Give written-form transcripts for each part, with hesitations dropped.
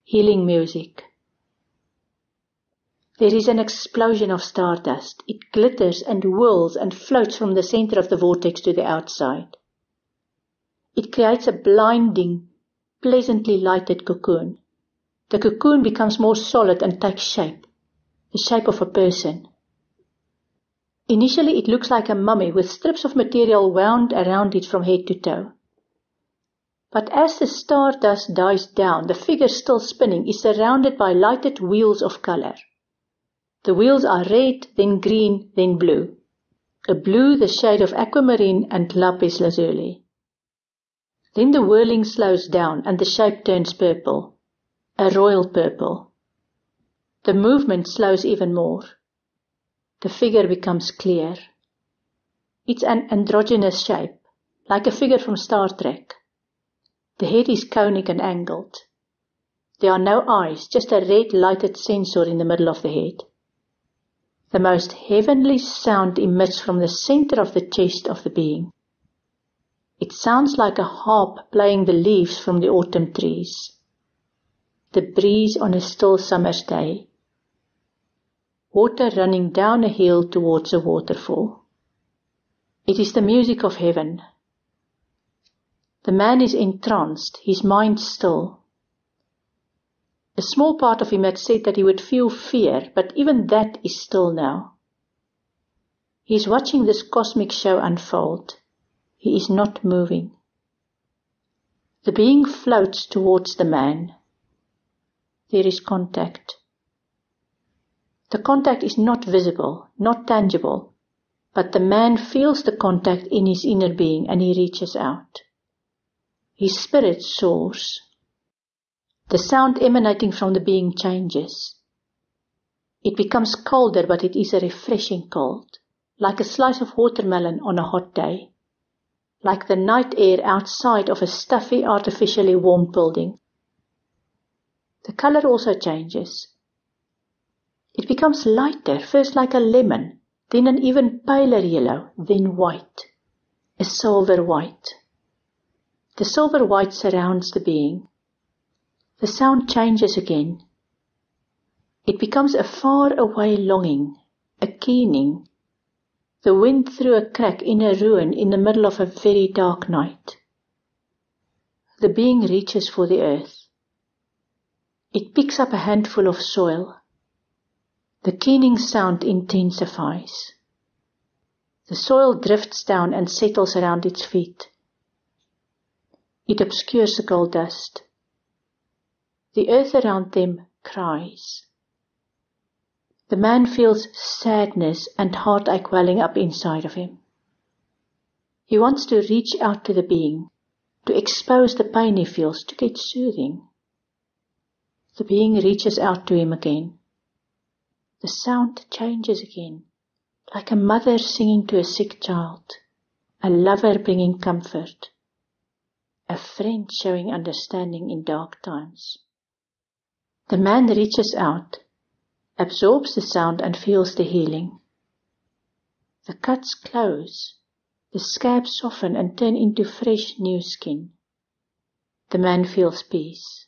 healing music. There is an explosion of stardust. It glitters and whirls and floats from the center of the vortex to the outside. It creates a blinding, pleasantly lighted cocoon. The cocoon becomes more solid and takes shape, the shape of a person. Initially, it looks like a mummy with strips of material wound around it from head to toe. But as the stardust dies down, the figure still spinning is surrounded by lighted wheels of color. The wheels are red, then green, then blue. A blue the shade of aquamarine and lapis lazuli. Then the whirling slows down and the shape turns purple, a royal purple. The movement slows even more. The figure becomes clear. It's an androgynous shape, like a figure from Star Trek. The head is conic and angled. There are no eyes, just a red lighted sensor in the middle of the head. The most heavenly sound emits from the center of the chest of the being. It sounds like a harp playing the leaves from the autumn trees. The breeze on a still summer's day. Water running down a hill towards a waterfall. It is the music of heaven. The man is entranced, his mind still. A small part of him had said that he would feel fear, but even that is still now. He is watching this cosmic show unfold. He is not moving. The being floats towards the man. There is contact. The contact is not visible, not tangible, but the man feels the contact in his inner being and he reaches out. His spirit soars. The sound emanating from the being changes. It becomes colder, but it is a refreshing cold, like a slice of watermelon on a hot day, like the night air outside of a stuffy, artificially warmed building. The color also changes. It becomes lighter, first like a lemon, then an even paler yellow, then white, a silver white. The silver white surrounds the being. The sound changes again. It becomes a far-away longing, a keening, the wind through a crack in a ruin in the middle of a very dark night. The being reaches for the earth. It picks up a handful of soil. The keening sound intensifies. The soil drifts down and settles around its feet. It obscures the gold dust. The earth around them cries. The man feels sadness and heartache welling up inside of him. He wants to reach out to the being, to expose the pain he feels, to get soothing. The being reaches out to him again. The sound changes again, like a mother singing to a sick child, a lover bringing comfort, a friend showing understanding in dark times. The man reaches out, absorbs the sound and feels the healing. The cuts close, the scabs soften and turn into fresh new skin. The man feels peace.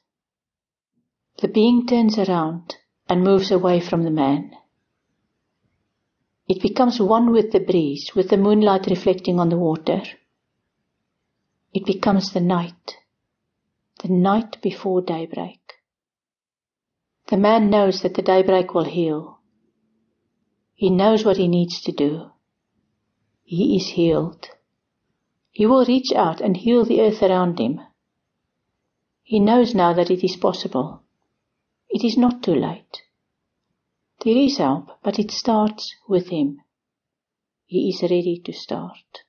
The being turns around and moves away from the man. It becomes one with the breeze, with the moonlight reflecting on the water. It becomes the night before daybreak. The man knows that the daybreak will heal. He knows what he needs to do. He is healed. He will reach out and heal the earth around him. He knows now that it is possible. It is not too late. There is help, but it starts with him. He is ready to start.